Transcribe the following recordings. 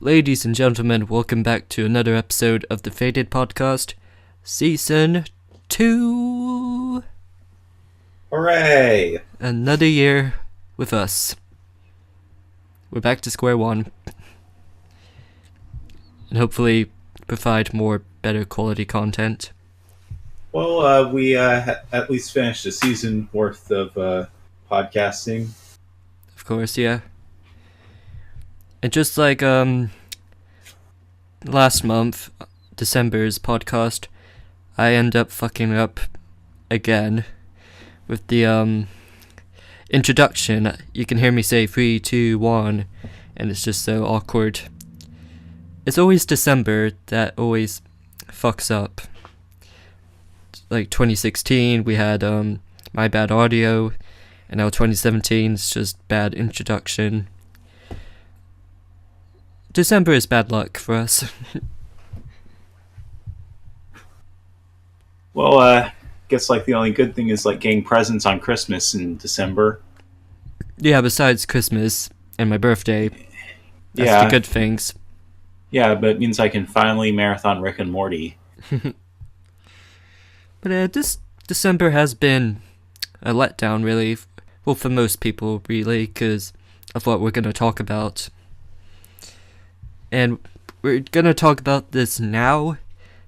Ladies and gentlemen, welcome back to another episode of the Faded Podcast, Season 2. Hooray! Another year with us. We're back to square one. And hopefully provide more better quality content. Well, we at least finished a season worth of podcasting. Of course, yeah. And just like last month, December's podcast, I end up fucking up again with the introduction. You can hear me say 3, 2, 1, and it's just so awkward. It's always December that always fucks up. Like 2016, we had My Bad Audio, and now 2017 is just bad introduction. December is bad luck for us. Well, guess like the only good thing is like getting presents on Christmas in December. Yeah, besides Christmas and my birthday, that's Yeah. the good things. Yeah, but it means I can finally marathon Rick and Morty. But this December has been a letdown, really. Well, for most people, really, because of what we're going to talk about. And we're going to talk about this now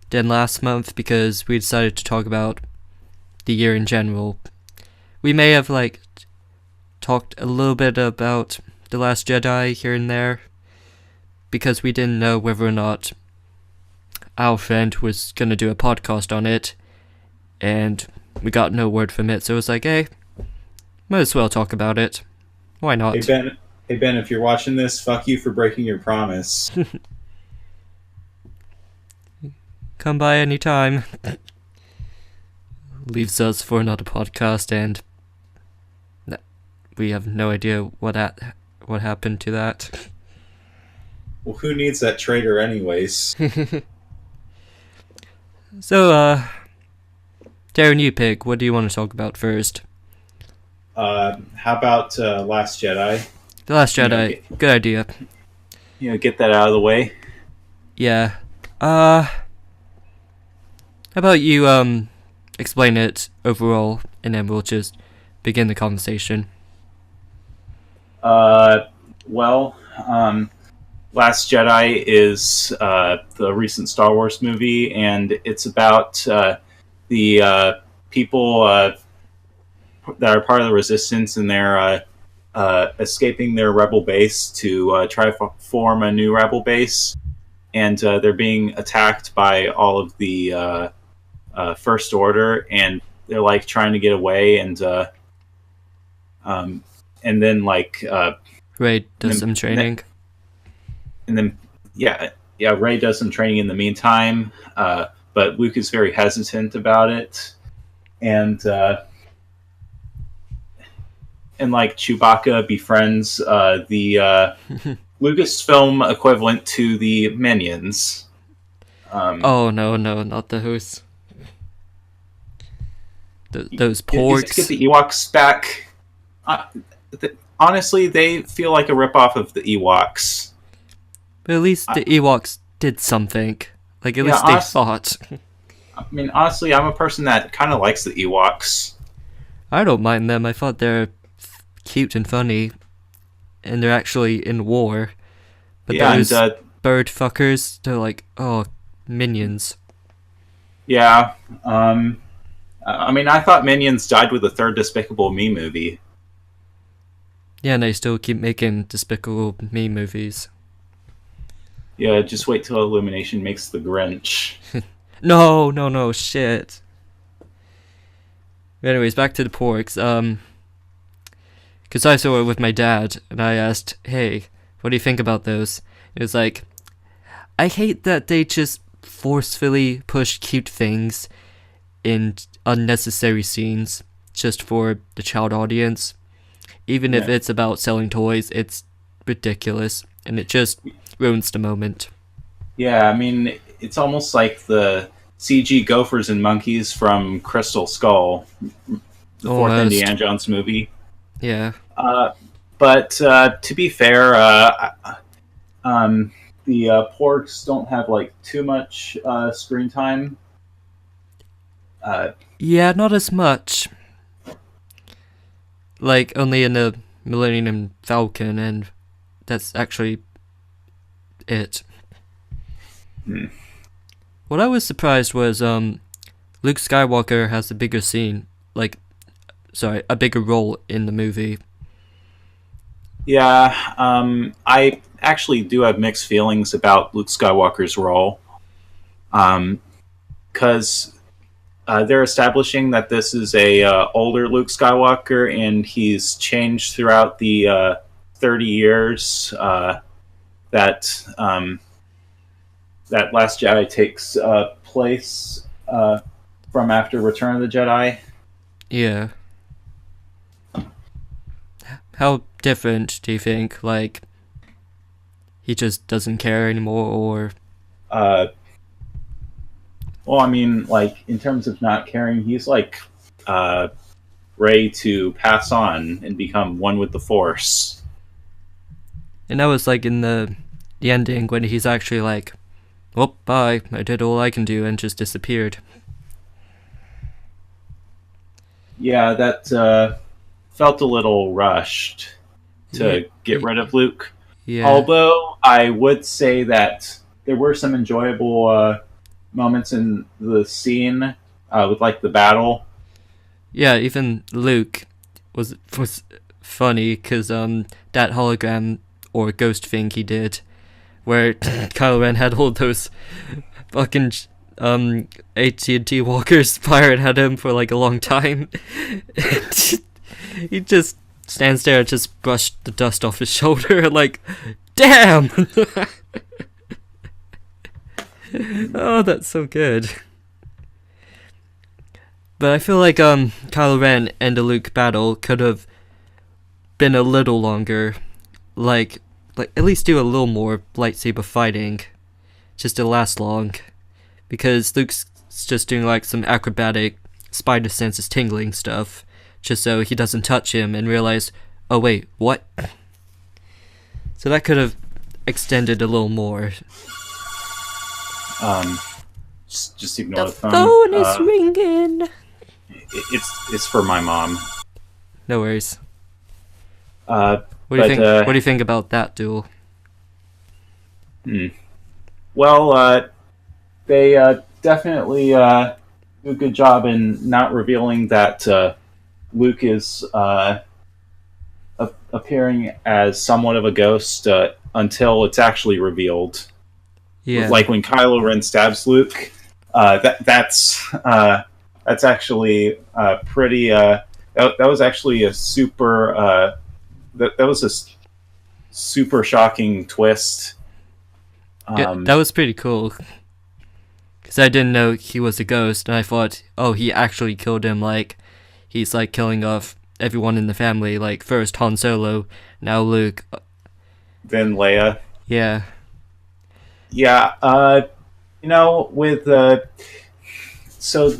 than last month because we decided to talk about the year in general. We may have, talked a little bit about The Last Jedi here and there because we didn't know whether or not our friend was going to do a podcast on it, and we got no word from it, so it was like, hey, might as well talk about it. Why not? Hey Ben, if you're watching this, fuck you for breaking your promise. Come by any time. Leaves us for another podcast, and we have no idea what happened to that. Well, who needs that traitor anyways? So, Darren, you pick. What do you want to talk about first? How about Last Jedi? The Last Jedi. Good idea. Get that out of the way. Yeah. How about you, explain it overall, and then we'll just begin the conversation. Well, Last Jedi is the recent Star Wars movie, and it's about the people that are part of the Resistance, and they're escaping their rebel base to try to form a new rebel base, and they're being attacked by all of the First Order, and they're trying to get away, and then Ray does some training. And then Ray does some training in the meantime, but Luke is very hesitant about it, and Chewbacca befriends the Lucasfilm equivalent to the Minions. Oh no, not those. Those porks. Get the Ewoks back. Honestly, they feel like a ripoff of the Ewoks. But at least the Ewoks did something. At least they thought. I mean, honestly, I'm a person that kind of likes the Ewoks. I don't mind them. I thought they're cute and funny, and they're actually in war. But those bird fuckers, they're like, oh, minions. Yeah. I mean, I thought Minions died with the third Despicable Me movie. Yeah, and they still keep making Despicable Me movies. Yeah, just wait till Illumination makes The Grinch. No, shit. Anyways, back to the porks. Because I saw it with my dad, and I asked, hey, what do you think about those? It was like, I hate that they just forcefully push cute things in unnecessary scenes just for the child audience. Even if it's about selling toys, it's ridiculous, and it just ruins the moment. Yeah, I mean, it's almost like the CG gophers and monkeys from Crystal Skull, the fourth Indiana Jones movie. Yeah. But to be fair, the porgs don't have like too much screen time. Yeah, not as much. Like, only in the Millennium Falcon, and that's actually it. What I was surprised was, Luke Skywalker has a bigger scene, a bigger role in the movie. Yeah, I actually do have mixed feelings about Luke Skywalker's role. Because they're establishing that this is a older Luke Skywalker, and he's changed throughout the 30 years that that Last Jedi takes place from after Return of the Jedi. Yeah. How different do you think? Like, he just doesn't care anymore, or? Well, I mean, like, in terms of not caring, he's like ready to pass on and become one with the Force. And that was like in the ending when he's actually like, well, bye, I did all I can do, and just disappeared. Yeah, that felt a little rushed to get rid of Luke. Yeah. Although I would say that there were some enjoyable moments in the scene with like the battle. Yeah, even Luke was funny because that hologram or ghost thing he did, where Kylo Ren had all those fucking AT&T walkers firing at him for like a long time. He just stands there and just brushed the dust off his shoulder, like, damn. Oh, that's so good. But I feel like Kylo Ren and the Luke battle could have been a little longer, like at least do a little more lightsaber fighting, just to last long, because Luke's just doing like some acrobatic spider senses tingling stuff, just so he doesn't touch him and realize, oh wait, what? So that could have extended a little more. Just ignore the phone. The phone is ringing. It's for my mom. No worries. What do you think? What do you think about that duel? Well, they definitely do a good job in not revealing that Luke is appearing as somewhat of a ghost until it's actually revealed. Yeah. Like when Kylo Ren stabs Luke, that's actually pretty. That was actually a super. That was a super shocking twist. Yeah, that was pretty cool. Because I didn't know he was a ghost, and I thought, oh, he actually killed him. Like, he's like killing off everyone in the family. Like, first Han Solo, now Luke, then Leia. Yeah. Yeah. With so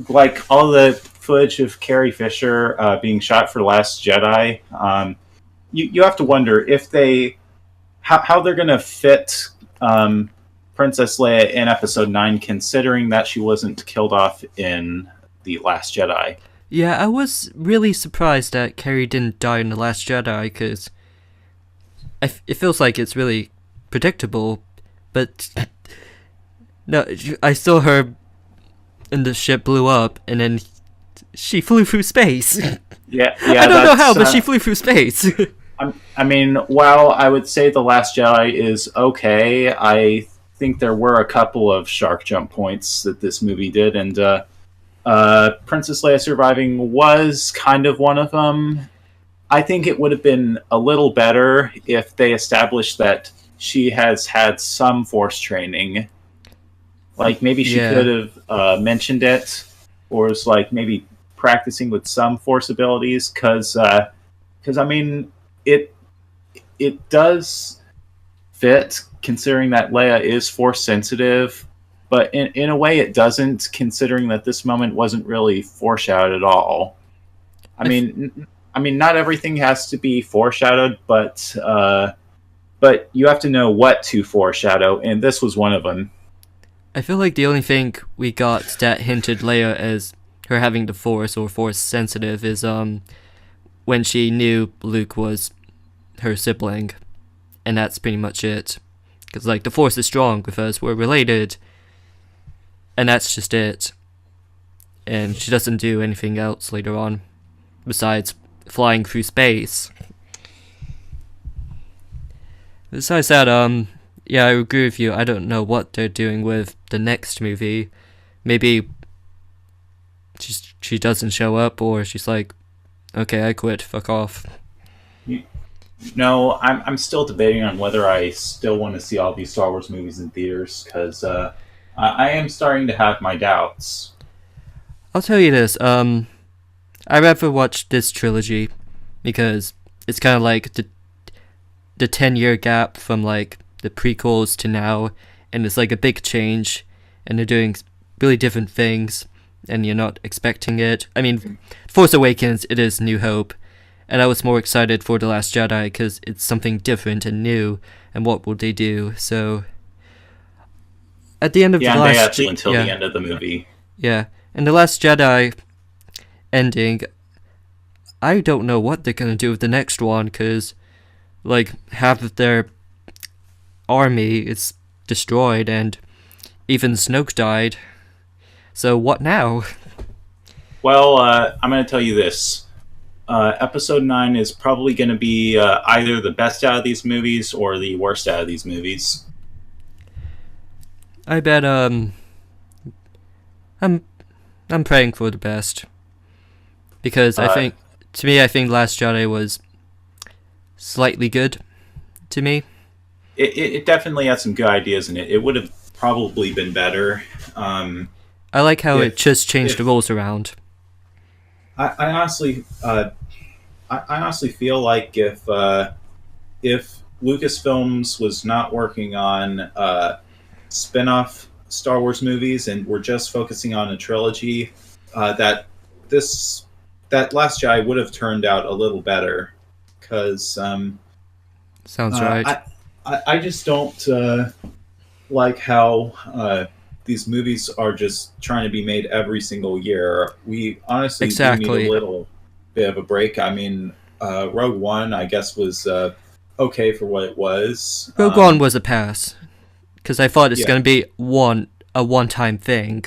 like all the footage of Carrie Fisher being shot for Last Jedi, you have to wonder if how they're going to fit Princess Leia in Episode 9, considering that she wasn't killed off in The Last Jedi. Yeah, I was really surprised that Carrie didn't die in The Last Jedi, because it feels like it's really predictable, but no, I saw her and the ship blew up, and then she flew through space. Yeah. I don't know how, but she flew through space. I mean, while I would say The Last Jedi is okay, I think there were a couple of shark jump points that this movie did, and Princess Leia surviving was kind of one of them. I think it would have been a little better if they established that she has had some Force training. Like, maybe she could have mentioned it, or was like maybe practicing with some Force abilities, because I mean, it does fit, considering that Leia is Force sensitive, but in a way it doesn't, considering that this moment wasn't really foreshadowed at all. I mean, not everything has to be foreshadowed, but but you have to know what to foreshadow, and this was one of them. I feel like the only thing we got that hinted Leia as her having the Force or Force sensitive is when she knew Luke was her sibling, and that's pretty much it. Because like the Force is strong with us, we're related, and that's just it. And she doesn't do anything else later on, besides flying through space. Besides that, yeah, I agree with you. I don't know what they're doing with the next movie. Maybe she doesn't show up, or she's like, okay, I quit, fuck off. No, I'm still debating on whether I still want to see all these Star Wars movies in theaters, because I am starting to have my doubts. I'll tell you this, I'd rather watch this trilogy, because it's kind of like the 10-year gap from like the prequels to now, and it's like a big change, and they're doing really different things, and you're not expecting it. I mean, Force Awakens, it is New Hope, and I was more excited for The Last Jedi because it's something different and new, and what will they do? So, at the end of the last... Yeah, they actually until the end of the movie. Yeah, and The Last Jedi ending, I don't know what they're gonna do with the next one, because, like, half of their army is destroyed, and even Snoke died. So what now? Well, I'm going to tell you this. Episode 9 is probably going to be either the best out of these movies or the worst out of these movies. I bet, I'm praying for the best. Because I think Last Jedi was slightly good to me. It definitely had some good ideas in it. It would have probably been better. I like how it just changed the rules around. I honestly feel like if Lucasfilms was not working on spin-off Star Wars movies and were just focusing on a trilogy, that Last Jedi would have turned out a little better. Because sounds right. I just don't like how these movies are just trying to be made every single year. We honestly do need a little bit of a break. I mean, Rogue One, I guess, was okay for what it was. Rogue One was a pass, because I thought it's going to be a one-time thing,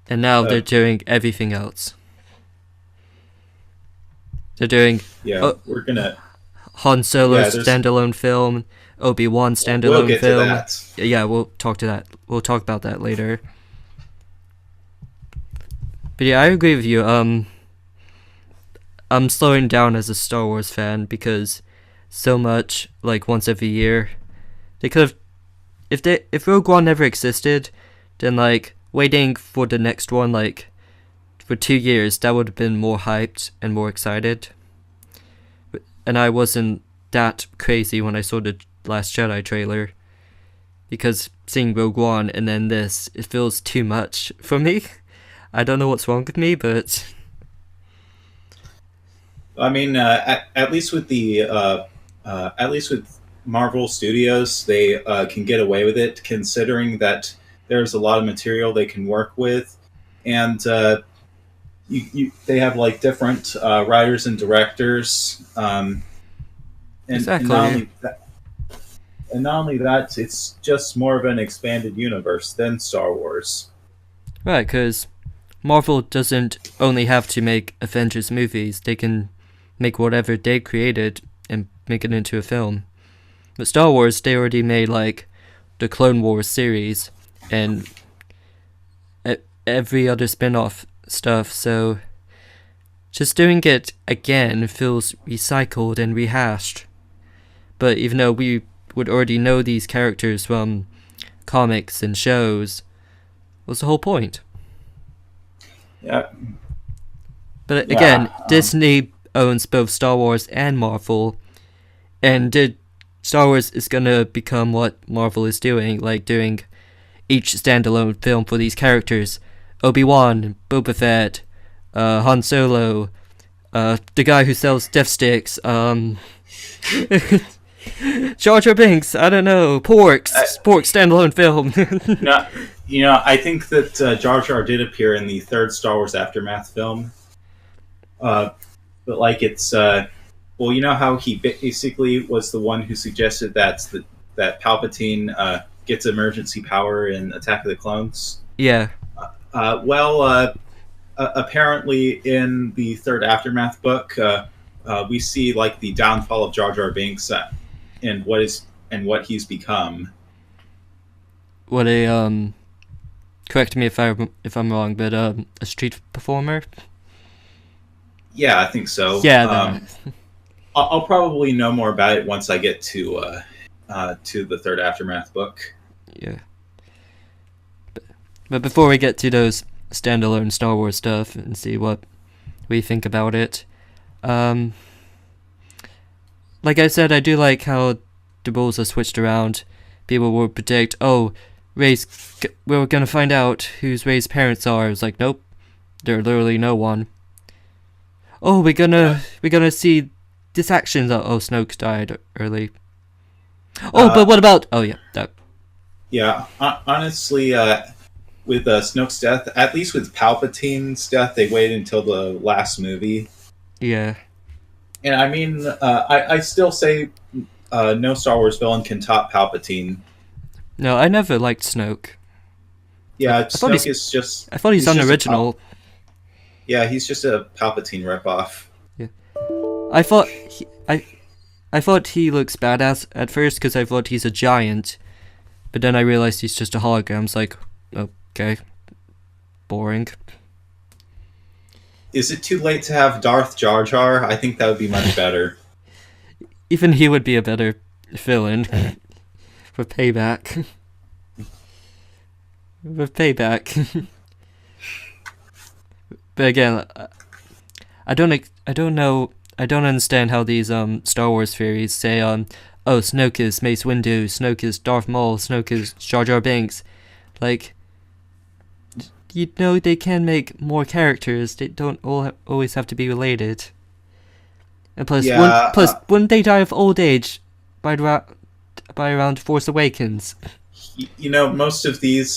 and now they're doing everything else. They're doing we're gonna Han Solo's standalone film, Obi-Wan standalone we'll get film. To that. Yeah, we'll talk about that later. But yeah, I agree with you. I'm slowing down as a Star Wars fan because so much, like, once every year, they could have, if Rogue One never existed, then like waiting for the next one like for 2 years, that would have been more hyped and more excited. And I wasn't that crazy when I saw the Last Jedi trailer, because seeing Rogue One and then this, it feels too much for me. I don't know what's wrong with me, but I mean, at least with Marvel Studios, they can get away with it, considering that there's a lot of material they can work with, and they have like different writers and directors, exactly. And not only that, it's just more of an expanded universe than Star Wars. Right, because Marvel doesn't only have to make Avengers movies, they can make whatever they created and make it into a film. But Star Wars, they already made like the Clone Wars series and every other spin-off stuff, so just doing it again feels recycled and rehashed. But even though we would already know these characters from comics and shows, what's the whole point? Yeah. But again, Disney owns both Star Wars and Marvel, and Star Wars is gonna become what Marvel is doing, like doing each standalone film for these characters. Obi-Wan, Boba Fett, Han Solo, the guy who sells death sticks, Jar Jar Binks, I don't know. Pork standalone film. No, I think that Jar Jar did appear in the third Star Wars Aftermath film. But like it's well, you know how he basically was the one who suggested that Palpatine gets emergency power in Attack of the Clones. Yeah. Apparently in the third Aftermath book, we see like the downfall of Jar Jar Binks and what he's become. What a correct me if I'm wrong, but a street performer. Yeah, I think so. Yeah. I'll probably know more about it once I get to the third Aftermath book. Yeah. But before we get to those standalone Star Wars stuff and see what we think about it, like I said, I do like how the rules are switched around. People will predict, oh, we're gonna find out whose Rey's parents are. It's like, nope, they're literally no one. Oh, we're gonna see this action. Oh, Snoke died early. Oh, but what about? Oh yeah, that. Yeah, honestly, with Snoke's death, at least with Palpatine's death, they waited until the last movie. Yeah. And I mean, I still say no Star Wars villain can top Palpatine. No, I never liked Snoke. Yeah, Snoke is just... I thought he's unoriginal. Yeah, he's just a Palpatine ripoff. Yeah. I thought he looks badass at first because I thought he's a giant. But then I realized he's just a hologram. It's like, okay. Boring. Is it too late to have Darth Jar Jar? I think that would be much better. Even he would be a better villain. For payback. For payback. But again, I don't understand how these Star Wars theories say oh, Snoke is Mace Windu, Snoke is Darth Maul, Snoke is Jar Jar Binks. Like, they can make more characters. They don't always have to be related. And plus, wouldn't they die of old age by around Force Awakens? Most of these,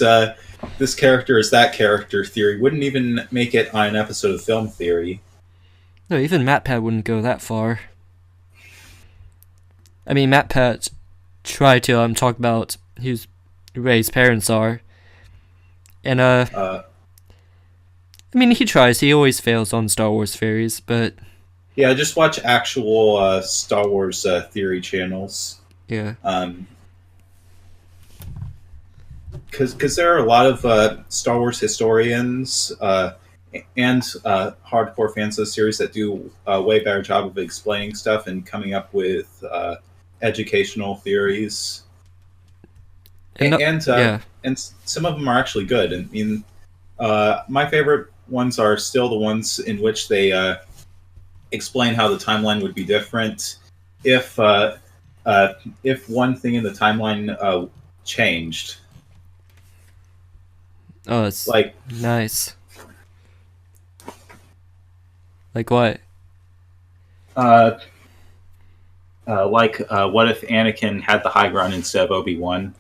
this character is that character theory wouldn't even make it on an episode of film theory. No, even MatPat wouldn't go that far. I mean, MatPat tried to talk about who Rey's parents are. And, I mean, he tries. He always fails on Star Wars theories, but... Yeah, just watch actual Star Wars theory channels. Yeah. Because there are a lot of Star Wars historians and hardcore fans of the series that do a way better job of explaining stuff and coming up with educational theories. And some of them are actually good. I mean, my favorite ones are still the ones in which they explain how the timeline would be different if one thing in the timeline changed. Oh, it's like nice. Like what? What if Anakin had the high ground instead of Obi-Wan?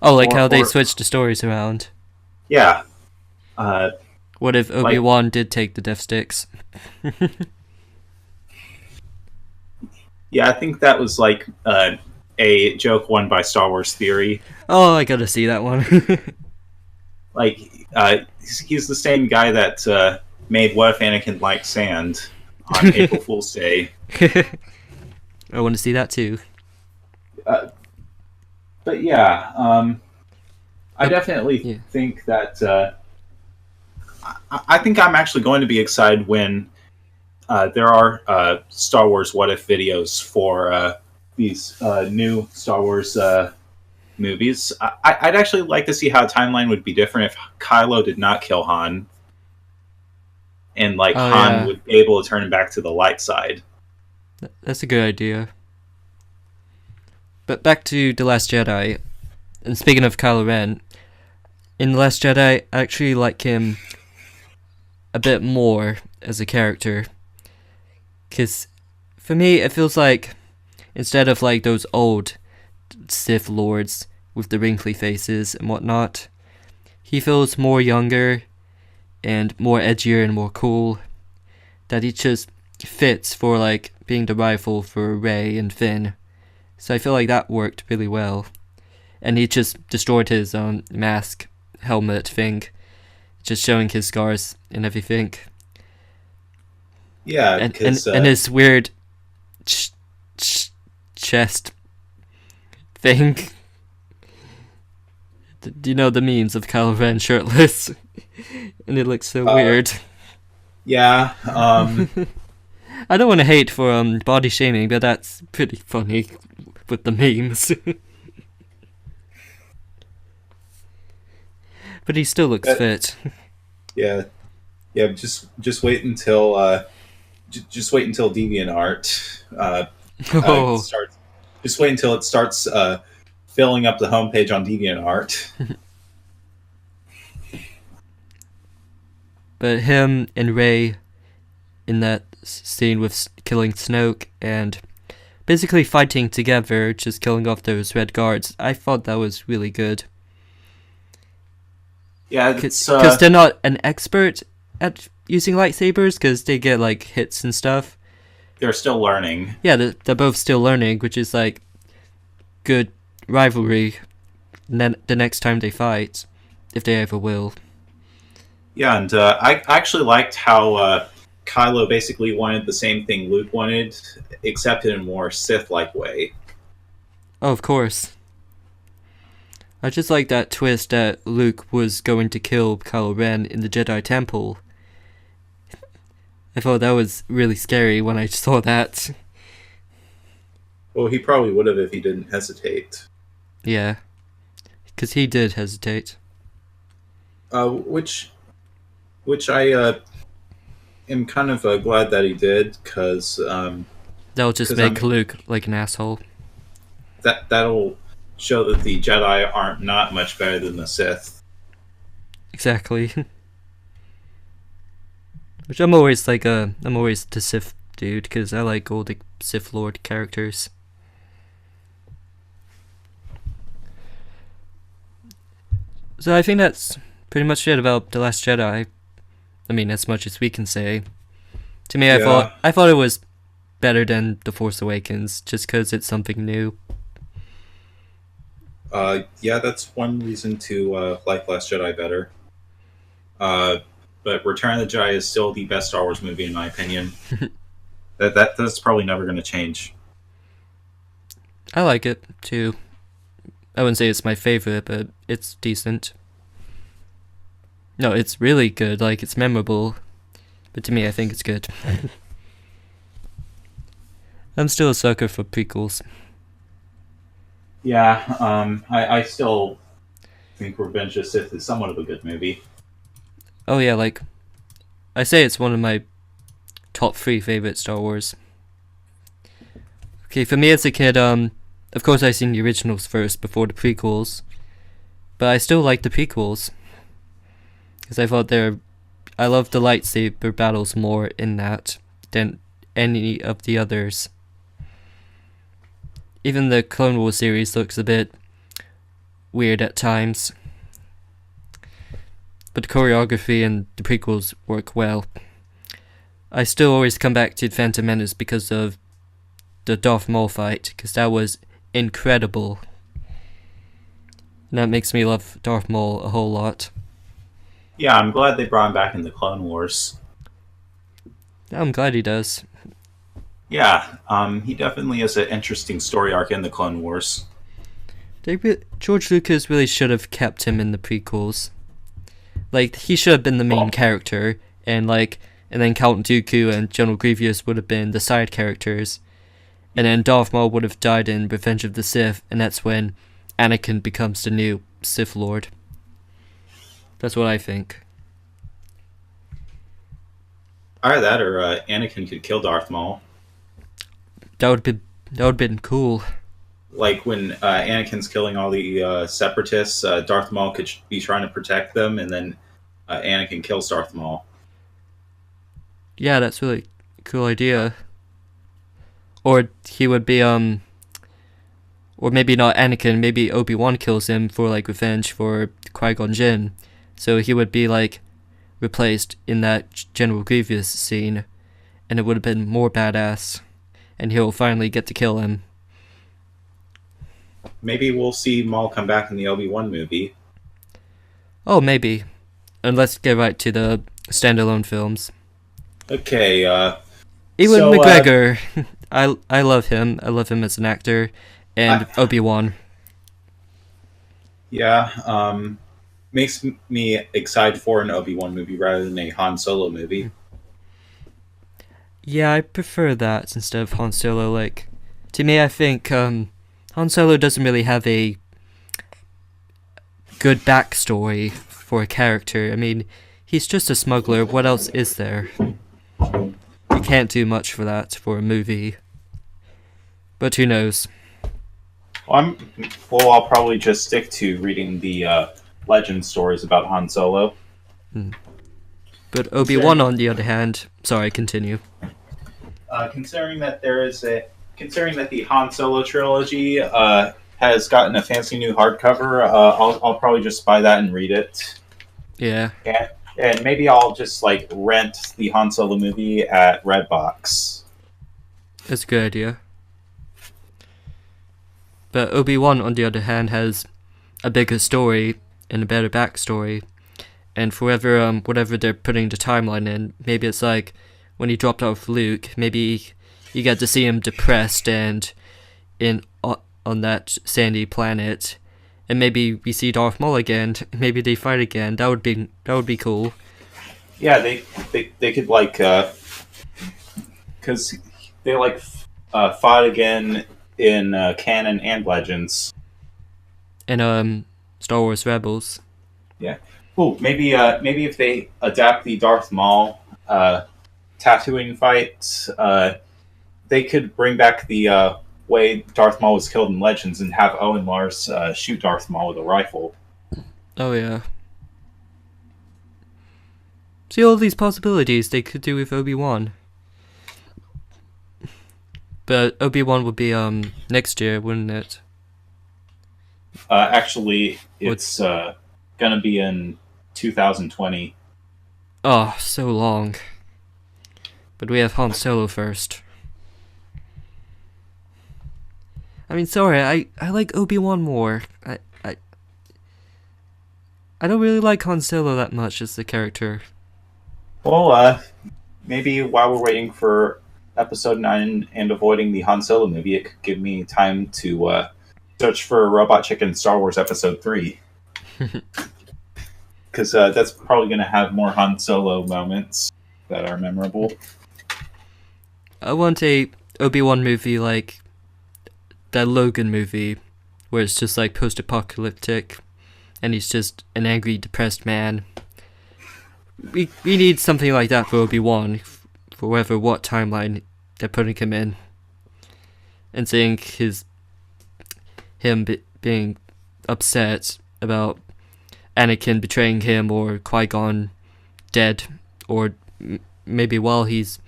Oh, like how they switched the stories around. Yeah. What if Obi-Wan did take the Death Sticks? Yeah, I think that was like a joke won by Star Wars Theory. Oh, I gotta see that one. Like, he's the same guy that made What If Anakin Liked Sand on April Fool's Day. I want to see that too. But yeah, I definitely think that... I think I'm actually going to be excited when there are Star Wars What If videos for these new Star Wars movies. I'd actually like to see how a timeline would be different if Kylo did not kill Han. And Han would be able to turn him back to the light side. That's a good idea. But back to The Last Jedi. And speaking of Kylo Ren, in The Last Jedi, I actually like him a bit more as a character. Because For me, it feels like instead of like those old Sith lords with the wrinkly faces and whatnot, he feels more younger and more edgier and more cool. That he just fits for like being the rival for Rey and Finn. So I feel like that worked really well. And he just destroyed his mask helmet thing, just showing his scars and everything. Yeah, And because and his weird chest thing. Do you know the memes of Kylo Ren shirtless? And it looks so weird. yeah, I don't want to hate for body shaming, but that's pretty funny with the memes. But he still looks fit. yeah, yeah. Just wait until just wait until DeviantArt Oh, starts. Just wait until it starts filling up the homepage on DeviantArt. but him and Rey in that scene with killing Snoke and basically fighting together, just killing off those red guards, I thought that was really good. Yeah, Because they're not an expert at using lightsabers, because they get like hits and stuff. they're still learning. Yeah, they're both still learning, which is like good rivalry. The next time they fight, if they ever will. Yeah, and I actually liked how Kylo basically wanted the same thing Luke wanted, except in a more Sith-like way. Oh, of course. I just like that twist that Luke was going to kill Kylo Ren in the Jedi Temple. I thought that was really scary when I saw that. Well, he probably would have if he didn't hesitate. Yeah. Because he did hesitate. Which I am kind of glad that he did, because That'll just make Luke like an asshole. that'll show that the Jedi aren't not much better than the Sith. Exactly. Which I'm always the Sith dude, because I like all the Sith Lord characters. So I think that's pretty much it about The Last Jedi. I mean, as much as we can say. To me, Yeah. I thought it was better than The Force Awakens, just because it's something new. Yeah, that's one reason to like Last Jedi better. But Return of the Jedi is still the best Star Wars movie in my opinion. That's probably never going to change. I like it, too. I wouldn't say it's my favorite, but it's decent. No, it's really good, like, it's memorable. But to me, I think it's good. I'm still a sucker for prequels. Yeah, I still think Revenge of the Sith is somewhat of a good movie. Oh yeah, like, I say it's one of my top 3 favorite Star Wars. Okay, for me as a kid, of course I seen the originals first before the prequels. But I still like the prequels. Because I thought I loved the lightsaber battles more in that than any of the others. Even the Clone Wars series looks a bit weird at times. But the choreography and the prequels work well. I still always come back to Phantom Menace because of the Darth Maul fight, because that was incredible. And that makes me love Darth Maul a whole lot. Yeah, I'm glad they brought him back in the Clone Wars. I'm glad he does. Yeah, he definitely has an interesting story arc in the Clone Wars. George Lucas really should have kept him in the prequels. Like, he should have been the main character, and then Count Dooku and General Grievous would have been the side characters. And then Darth Maul would have died in Revenge of the Sith, and that's when Anakin becomes the new Sith Lord. That's what I think. Either that, or Anakin could kill Darth Maul. That would have been cool. Like when Anakin's killing all the separatists, Darth Maul could be trying to protect them, and then Anakin kills Darth Maul. Yeah, that's really a cool idea. Or he would be or maybe not Anakin, maybe Obi-Wan kills him for like revenge for Qui-Gon Jinn. So he would be like replaced in that General Grievous scene, and it would have been more badass, and he'll finally get to kill him. Maybe we'll see Maul come back in the Obi-Wan movie. Oh, maybe. And let's get right to the standalone films. Okay, Ewan so, McGregor. I love him. I love him as an actor. And Obi-Wan. Yeah, makes me excited for an Obi-Wan movie rather than a Han Solo movie. Yeah, I prefer that instead of Han Solo. Like, to me, I think Han Solo doesn't really have a good backstory for a character. I mean, he's just a smuggler. What else is there? You can't do much for that for a movie. But who knows? I'll probably just stick to reading the legend stories about Han Solo. But Obi-Wan, on the other hand, sorry, continue. Considering that the Han Solo trilogy has gotten a fancy new hardcover, I'll probably just buy that and read it. Yeah. And maybe I'll just like rent the Han Solo movie at Redbox. That's a good idea. But Obi-Wan, on the other hand, has a bigger story and a better backstory. And for whatever they're putting the timeline in, maybe it's like when he dropped off Luke, maybe you get to see him depressed and on that sandy planet, and maybe we see Darth Maul again. Maybe they fight again. That would be cool. Yeah, they could like because they like fought again in canon and Legends. And Star Wars Rebels. Yeah. Ooh, maybe if they adapt the Darth Maul Tatooine fight, they could bring back the way Darth Maul was killed in Legends and have Owen Lars shoot Darth Maul with a rifle. Oh yeah. See all these possibilities they could do with Obi-Wan. But Obi-Wan would be next year, wouldn't it? Actually, it's gonna be in 2020. Oh, so long. But we have Han Solo first. I mean, sorry, I like Obi-Wan more. I don't really like Han Solo that much as the character. Well, maybe while we're waiting for Episode 9 and avoiding the Han Solo movie, it could give me time to search for Robot Chicken Star Wars Episode 3. Because that's probably going to have more Han Solo moments that are memorable. I want a Obi-Wan movie like that Logan movie, where it's just like post-apocalyptic, and he's just an angry, depressed man. We need something like that for Obi-Wan, for what timeline they're putting him in, and seeing him being upset about Anakin betraying him, or Qui-Gon dead, or maybe while he's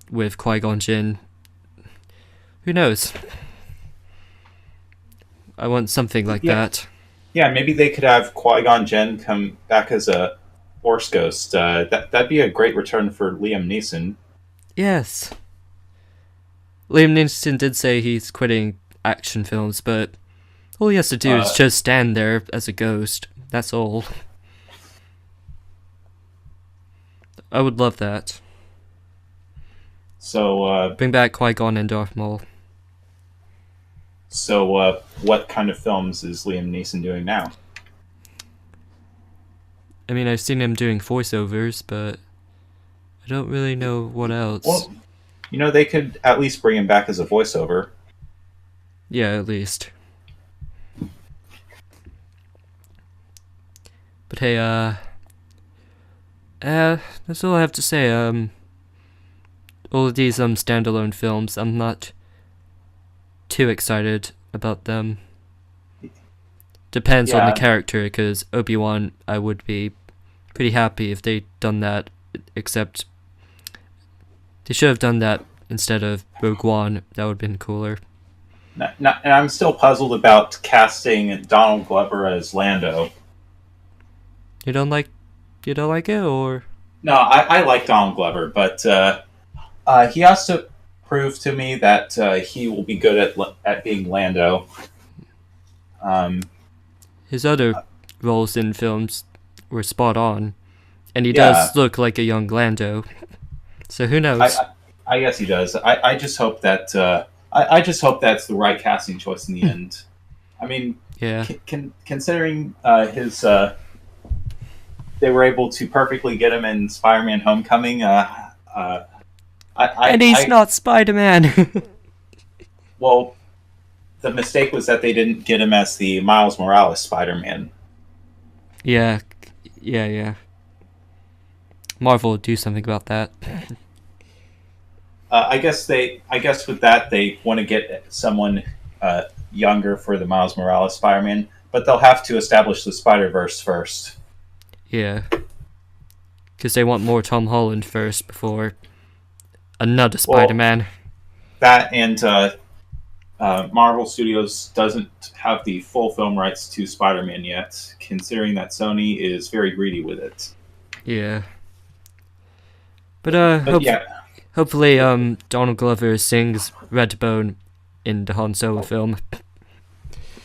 with Qui-Gon Jinn. Who knows? I want something like that. Yeah, maybe they could have Qui-Gon Jinn come back as a Force Ghost. That'd be a great return for Liam Neeson. Yes. Liam Neeson did say he's quitting action films, but all he has to do is just stand there as a ghost. That's all. I would love that. So, bring back Qui-Gon and Darth Maul. So, what kind of films is Liam Neeson doing now? I mean, I've seen him doing voiceovers, but I don't really know what else. Well, they could at least bring him back as a voiceover. Yeah, at least. But hey, that's all I have to say. All of these standalone films, I'm not too excited about them. Depends on the character, because Obi-Wan, I would be pretty happy if they'd done that, except they should have done that instead of Rogue One. That would have been cooler. And I'm still puzzled about casting Donald Glover as Lando. You don't like it, or? No, I like Donald Glover, but he has to prove to me that he will be good at being Lando. His other roles in films were spot on, and he does look like a young Lando. So who knows? I guess he does. I just hope that I just hope that's the right casting choice in the end. I mean, yeah. Considering his, they were able to perfectly get him in Spider-Man: Homecoming. And he's not Spider-Man. Well, the mistake was that they didn't get him as the Miles Morales Spider-Man. Yeah. Marvel would do something about that. I guess with that they want to get someone younger for the Miles Morales Spider-Man, but they'll have to establish the Spider-Verse first. Yeah. Because they want more Tom Holland first before another Spider-Man. Well, that and Marvel Studios doesn't have the full film rights to Spider-Man yet, considering that Sony is very greedy with it. Yeah. But hopefully Donald Glover sings Redbone in the Han Solo film.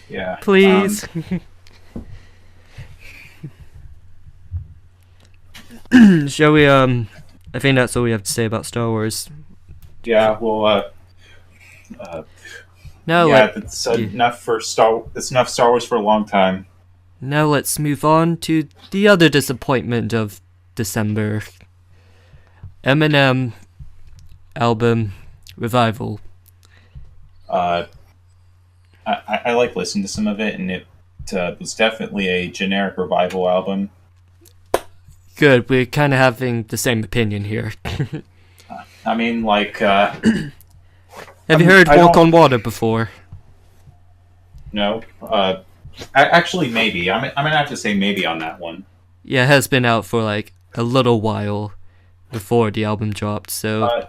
Yeah. Please. Shall we I think that's all we have to say about Star Wars. Yeah, well that's enough for it's enough Star Wars for a long time. Now let's move on to the other disappointment of December. Eminem album Revival. I like listening to some of it, and it was definitely a generic Revival album. Good, we're kind of having the same opinion here. I mean, like... have you heard Walk on Water before? No. Actually, maybe. I'm going to have to say maybe on that one. Yeah, it has been out for like a little while before the album dropped, so...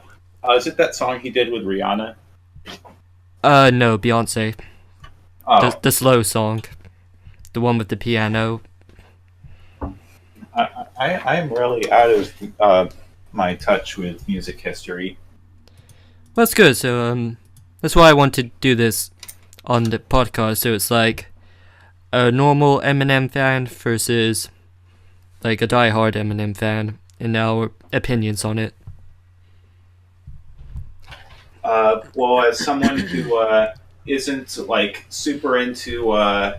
is it that song he did with Rihanna? No, Beyonce. Oh. The slow song. The one with the piano. I am really out of my touch with music history. Well, that's good. So that's why I want to do this on the podcast. So it's like a normal Eminem fan versus like a diehard Eminem fan, and our opinions on it. Well, as someone who isn't like super into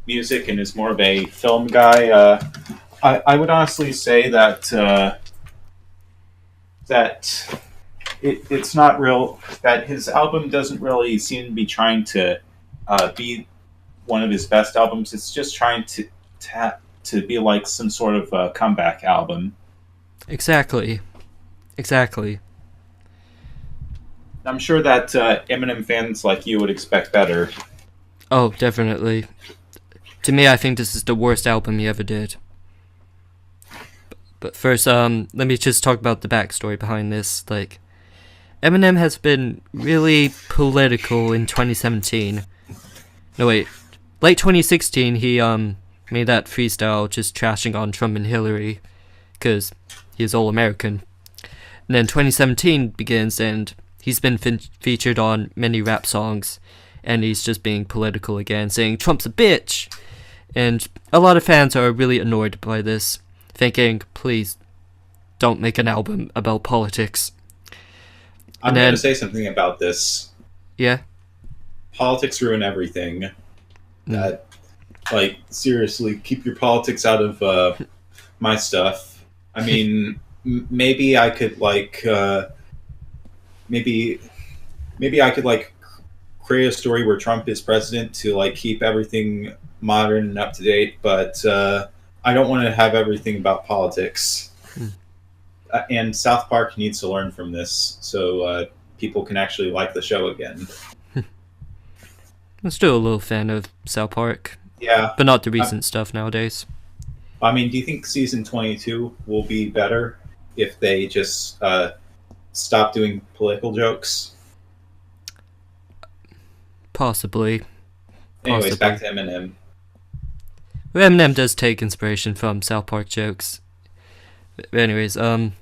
music and is more of a film guy, I would honestly say that it's not real. That his album doesn't really seem to be trying to be one of his best albums. It's just trying to be like some sort of comeback album. Exactly. I'm sure that Eminem fans like you would expect better. Oh, definitely. To me, I think this is the worst album he ever did. But first, let me just talk about the backstory behind this. Like, Eminem has been really political in 2017. No, wait. Late 2016, he made that freestyle just trashing on Trump and Hillary, because he's all American. And then 2017 begins, and he's been featured on many rap songs, and he's just being political again, saying Trump's a bitch. And a lot of fans are really annoyed by this, thinking, please, don't make an album about politics. I'm going to say something about this. Yeah? Politics ruin everything. Like, seriously, keep your politics out of my stuff. I mean, maybe I could, like, maybe I could, like, create a story where Trump is president to, like, keep everything modern and up to date, but I don't want to have everything about politics. And South Park needs to learn from this so people can actually like the show again. I'm still a little fan of South Park. Yeah. But not the recent stuff nowadays. I mean, do you think season 22 will be better if they just stop doing political jokes. Possibly. Anyways, back to Eminem. Eminem does take inspiration from South Park jokes. But anyways, and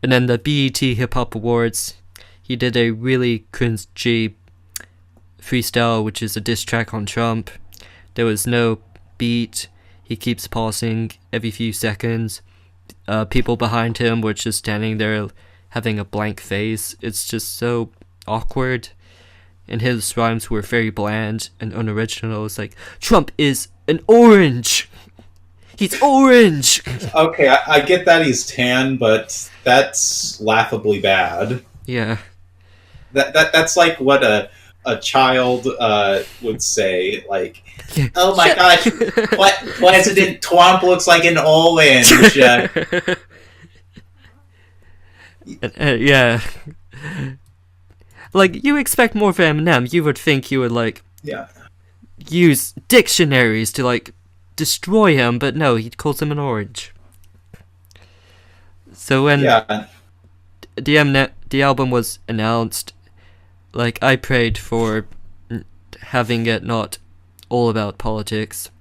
then the BET Hip Hop Awards, he did a really cringy freestyle, which is a diss track on Trump. There was no beat. He keeps pausing every few seconds. People behind him were just standing there having a blank face. It's just so awkward. And his rhymes were very bland and unoriginal. It's like, Trump is an orange. He's orange. Okay, I get that he's tan, but that's laughably bad. Yeah. That's like what a child would say. Like, oh my gosh, what President Trump looks like an orange. Yeah. Like, you expect more from Eminem. You would think he would, like, use dictionaries to, like, destroy him, but no, he calls him an orange. So when the album was announced, like, I prayed for having it not all about politics.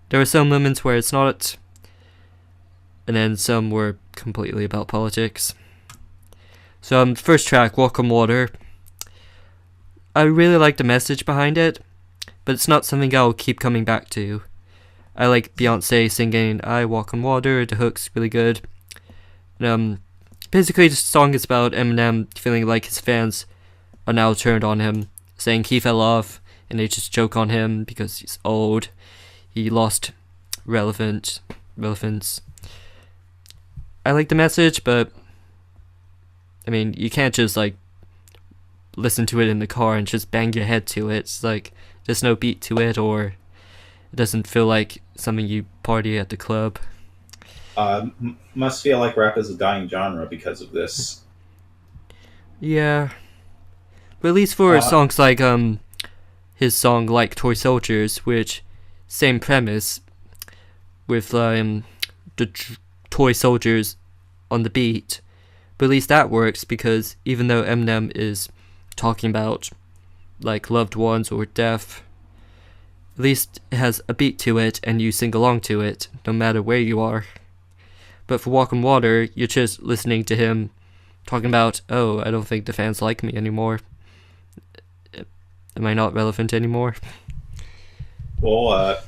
There were some moments where it's not, and then some were completely about politics. So, first track, Walk on Water. I really like the message behind it, but it's not something I'll keep coming back to. I like Beyonce singing I Walk on Water, the hook's really good. Basically the song is about Eminem feeling like his fans are now turned on him, saying he fell off, and they just joke on him because he's old. He lost relevance. I like the message, but I mean, you can't just, like, listen to it in the car and just bang your head to it. It's like, there's no beat to it, or it doesn't feel like something you party at the club. Must feel like rap is a dying genre because of this. Yeah. But at least for songs like, his song Like Toy Soldiers, which, same premise, with, the toy soldiers on the beat. But at least that works, because even though Eminem is talking about, like, loved ones or death, at least it has a beat to it and you sing along to it, no matter where you are. But for Walk on Water, you're just listening to him talking about, oh, I don't think the fans like me anymore. Am I not relevant anymore? Well,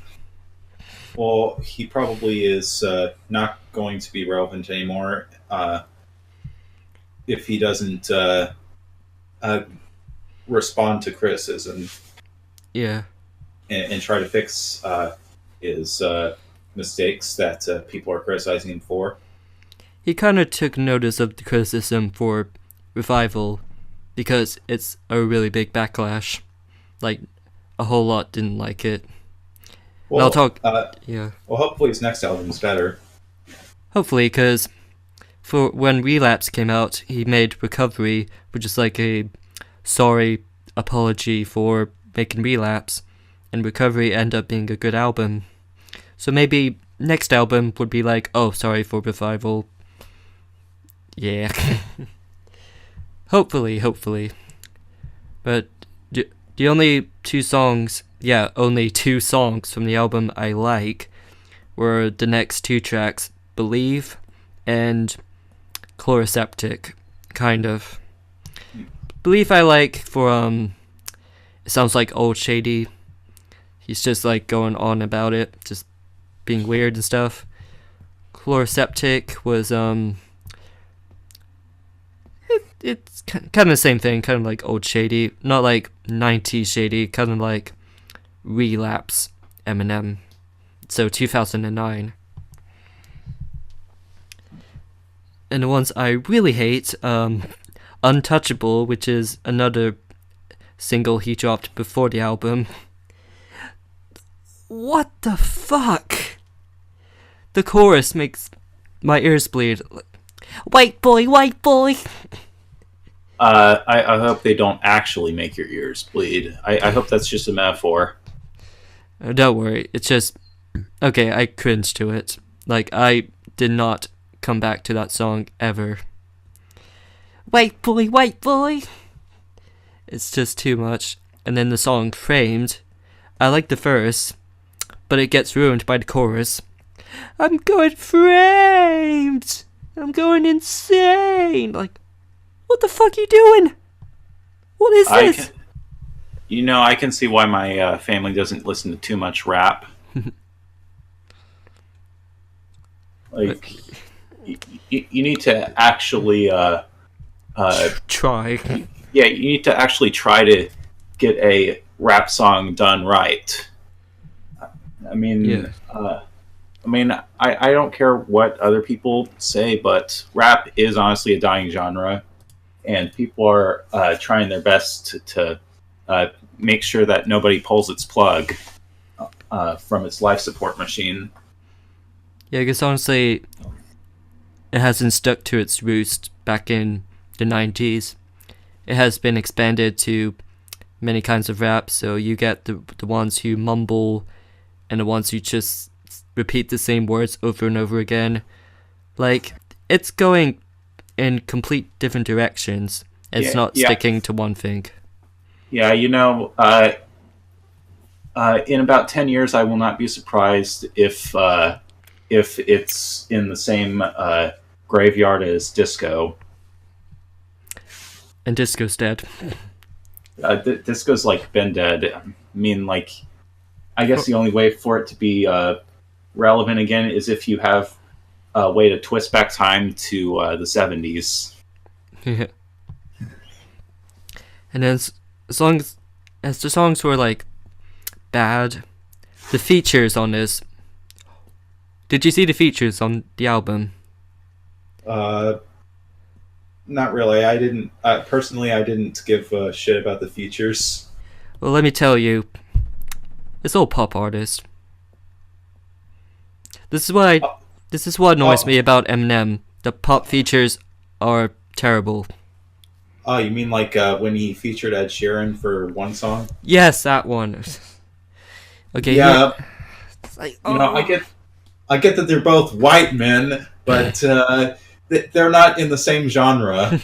he probably is not going to be relevant anymore if he doesn't respond to criticism. Yeah. And try to fix his mistakes that people are criticizing him for. He kind of took notice of the criticism for Revival because it's a really big backlash. Like, a whole lot didn't like it. Well, I'll talk. Yeah. Well, hopefully his next album's better. Hopefully, because for when Relapse came out, he made Recovery, which is like a sorry apology for making Relapse, and Recovery ended up being a good album. So maybe next album would be like, oh, sorry for Revival. Yeah. Hopefully. But the only two songs from the album I like were the next two tracks, Believe and Chloroseptic, kind of. Believe I like for, it sounds like Old Shady. He's just, like, going on about it, just being weird and stuff. Chloroseptic was, it's kind of the same thing, kind of like Old Shady. Not like 90s Shady, kind of like Relapse Eminem. So 2009. And the ones I really hate, Untouchable, which is another single he dropped before the album. What the fuck? The chorus makes my ears bleed. White boy, white boy. I hope they don't actually make your ears bleed. I hope that's just a metaphor. Don't worry, it's just... Okay, I cringe to it. Like, I did not come back to that song ever. white boy, white boy. It's just too much. And then the song Framed, I like the verse, but it gets ruined by the chorus. I'm going framed. I'm going insane. Like, what the fuck are you doing? What is this? I can see why my family doesn't listen to too much rap. Like, you need to actually try. Yeah, you need to actually try to get a rap song done right. I mean, I don't care what other people say, but rap is honestly a dying genre, and people are trying their best to make sure that nobody pulls its plug from its life support machine. Yeah, because honestly, it hasn't stuck to its roots back in the 90s. It has been expanded to many kinds of rap, so you get the ones who mumble and the ones who just repeat the same words over and over again. Like, it's going in complete different directions. It's not sticking to one thing. Yeah, in about 10 years, I will not be surprised if it's in the same graveyard as disco. And disco's dead. Disco's like been dead. I mean, like, I guess the only way for it to be relevant again is if you have a way to twist back time to the 70s. Yeah. And then as the songs were like bad, the features on this. Did you see the features on the album? Not really. I didn't. Personally, I didn't give a shit about the features. Well, let me tell you, it's all pop artists. This is what annoys me about Eminem. The pop features are terrible. Oh, you mean like when he featured Ed Sheeran for one song? Yes, that one. Okay. Yeah. It's like, I get that they're both white men, but they're not in the same genre.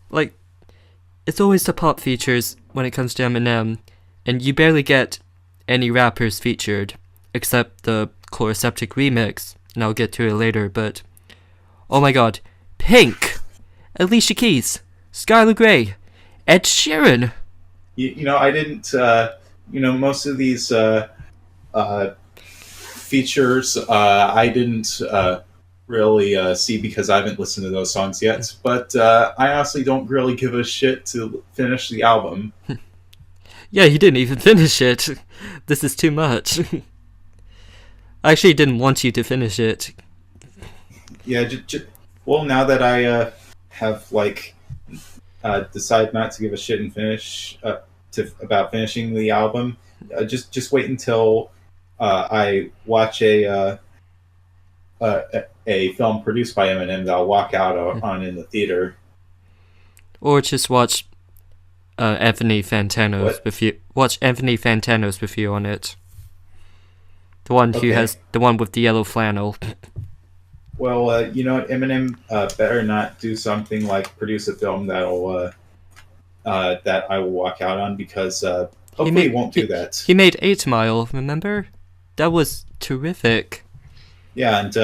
Like, it's always the pop features when it comes to Eminem, and you barely get any rappers featured, except the Chloroseptic remix, and I'll get to it later, but oh my god, Pink, Alicia Keys, Skylar Grey, Ed Sheeran. I didn't, most of these features I didn't really see because I haven't listened to those songs yet, but I honestly don't really give a shit to finish the album. Yeah, you didn't even finish it. This is too much. I actually didn't want you to finish it. Yeah, well, now that I have decided not to give a shit and finish about finishing the album, just wait until I watch a film produced by Eminem that I'll walk out on in the theater. Or just watch Anthony Fantano's with you. Watch Anthony Fantano's with you on it. The one who has the one with the yellow flannel. Well, you know what, Eminem better not do something like produce a film that'll that I will walk out on, because hopefully he won't do that. He made 8 Mile, remember? That was terrific. Yeah, and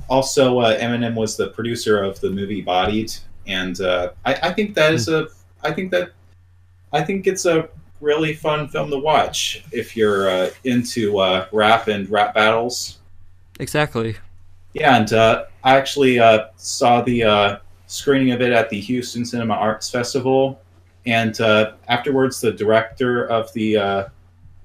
also Eminem was the producer of the movie Bodied, and I think that is I think it's a really fun film to watch if you're into rap and rap battles. Exactly. Yeah, and I actually saw the screening of it at the Houston Cinema Arts Festival, and afterwards the director of the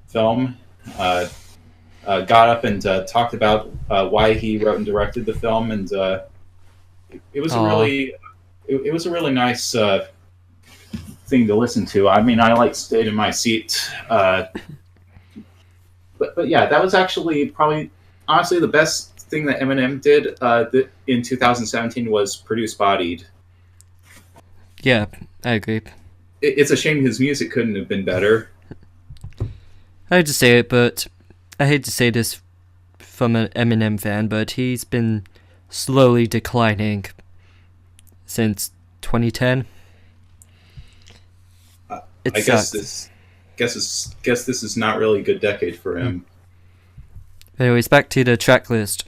film got up and talked about why he wrote and directed the film, and it was it was a really nice thing to listen to. I mean, I stayed in my seat, but yeah, that was actually probably honestly the best thing that Eminem did in 2017 was produce Bodied. Yeah, I agree. It's a shame his music couldn't have been better. I hate to say it, but I hate to say this from an Eminem fan, but he's been slowly declining since 2010. It I sucks. guess this is not really a good decade for him. Anyways, back to the track list.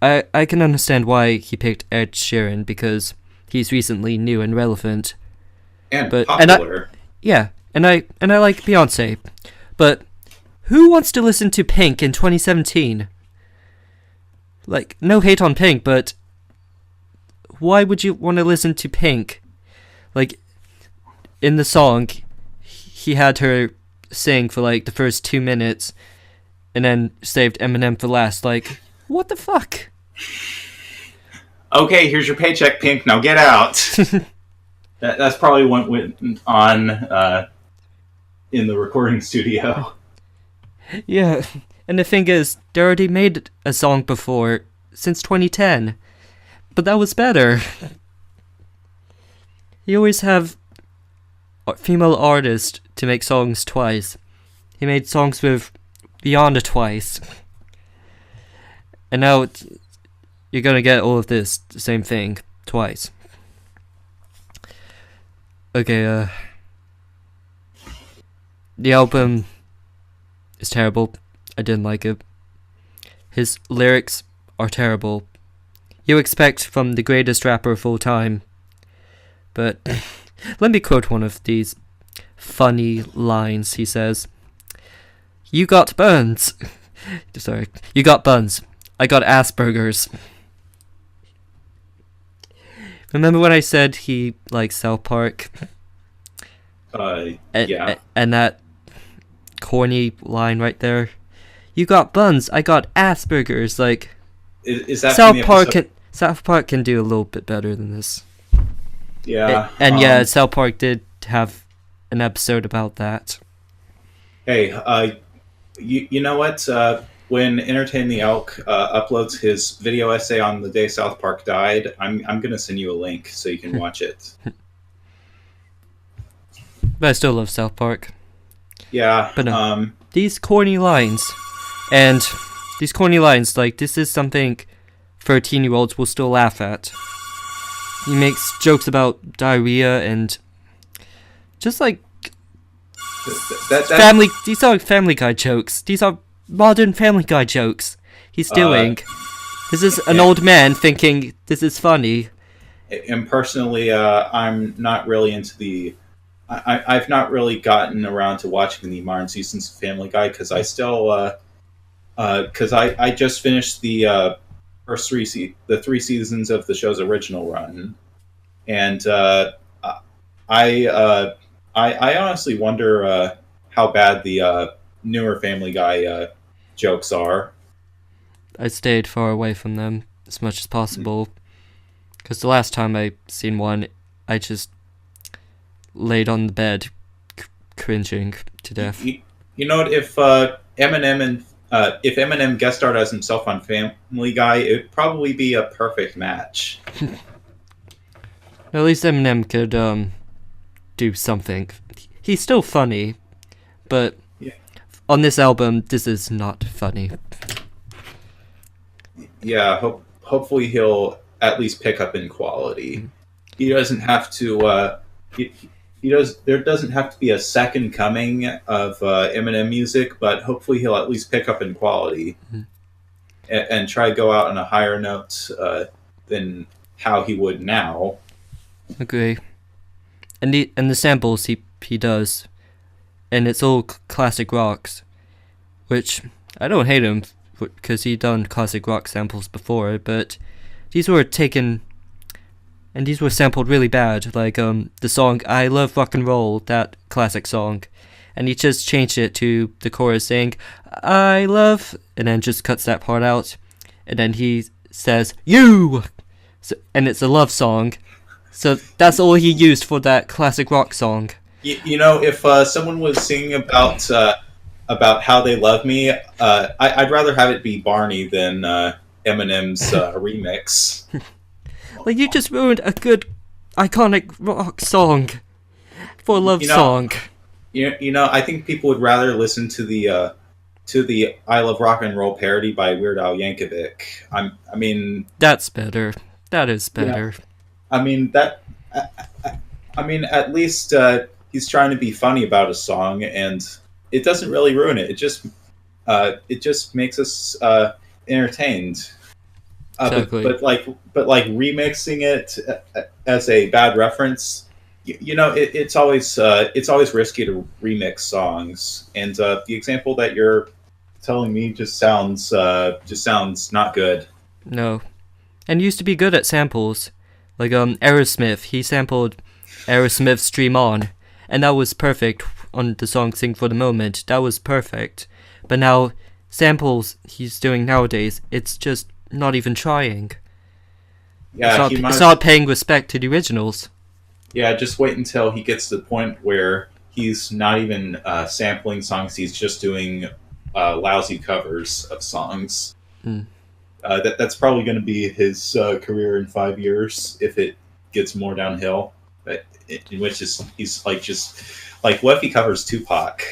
I can understand why he picked Ed Sheeran, because he's recently new and relevant. And But- popular. Yeah, and I like Beyonce. But who wants to listen to Pink in 2017? Like, no hate on Pink, but why would you want to listen to Pink? Like, in the song, he had her sing for like the first 2 minutes and then saved Eminem for last. Like, what the fuck? Okay, here's your paycheck, Pink. Now get out. That's probably what went on in the recording studio. Yeah, and the thing is, they already made a song before, since 2010. But that was better. You always have female artists to make songs twice. He made songs with Rihanna twice. And now you're gonna get all of this, the same thing, twice. Okay, the album is terrible. I didn't like it. His lyrics are terrible. You expect from the greatest rapper of all time. But let me quote one of these funny lines he says. You got buns. Sorry. You got buns. I got Asperger's. Remember when I said he likes South Park? Yeah. And that corny line right there. You got buns. I got Asperger's. Like, Is that South from the Park episode? South Park can do a little bit better than this. Yeah. And yeah, South Park did have an episode about that. Hey, you know what? When Entertain the Elk uploads his video essay on the day South Park died, I'm gonna send you a link so you can watch it. But I still love South Park. Yeah. But no. These corny lines, like, this is something 13-year-olds will still laugh at. He makes jokes about diarrhea and just like family. These are Family Guy jokes. These are modern Family Guy jokes. He's doing. This is an old man thinking this is funny. And personally, I'm not really into the. I've not really gotten around to watching the modern seasons of Family Guy because I still, because I just finished the first three seasons of the show's original run, and I honestly wonder how bad the newer Family Guy jokes are. I stayed far away from them as much as possible because the last time I seen one, I just laid on the bed, cringing to death. You know what? If Eminem guest starred as himself on Family Guy, it'd probably be a perfect match. At least Eminem could do something. He's still funny, but Yeah. on this album, this is not funny. Yeah, hopefully he'll at least pick up in quality. He doesn't have to. There doesn't have to be a second coming of Eminem music, but hopefully he'll at least pick up in quality and try to go out on a higher note than how he would now. Agree. And the samples he does, and it's all classic rocks, which I don't hate him because he done classic rock samples before, but these were taken. And these were sampled really bad, like the song I Love Rock and Roll, that classic song. And he just changed it to the chorus saying, I love, and then just cuts that part out. And then he says, you! So, and it's a love song. So that's all he used for that classic rock song. You know, if someone was singing about how they love me, I'd rather have it be Barney than Eminem's remix. Like, you just ruined a good, iconic rock song for a love song. You know, I think people would rather listen to the I Love Rock and Roll parody by Weird Al Yankovic. I mean, That's better. That is better. I mean that I mean, at least he's trying to be funny about a song, and it doesn't really ruin it. It just makes us entertained. Exactly. But like remixing it as a bad reference, it's always risky to remix songs. And the example that you're telling me just sounds not good. No. And used to be good at samples. Like Aerosmith, he sampled Aerosmith's Dream On, and that was perfect on the song Sing for the Moment. That was perfect. But now samples he's doing nowadays, it's just not even trying. Yeah, It's not paying respect to the originals. Yeah, just wait until he gets to the point where he's not even sampling songs; he's just doing lousy covers of songs. Mm. That's probably going to be his career in 5 years if it gets more downhill. But in which is he's like just like what if he covers Tupac?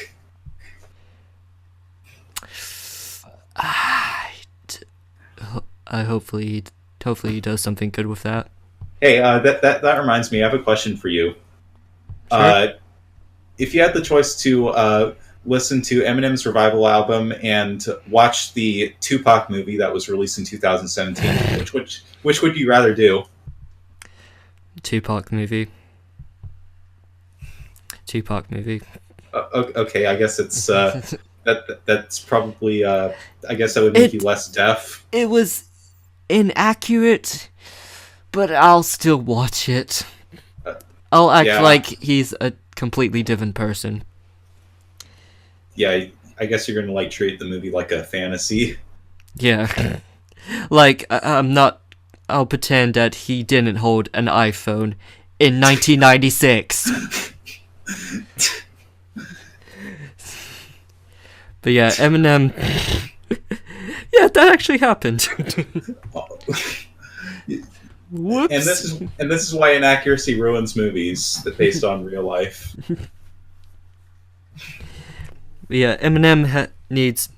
Hopefully he does something good with that. Hey, that reminds me. I have a question for you. Sure. If you had the choice to listen to Eminem's Revival album and watch the Tupac movie that was released in 2017, which would you rather do? Tupac movie. Okay, I guess it's that's probably I guess that would make you less deaf. It was inaccurate, but I'll still watch it. I'll act like he's a completely different person. Yeah, I guess you're gonna like treat the movie like a fantasy. Yeah. Like, I'll pretend that he didn't hold an iPhone in 1996. But yeah, Eminem... yeah, that actually happened. Whoops. And this is why inaccuracy ruins movies that based on real life. Yeah, Eminem needs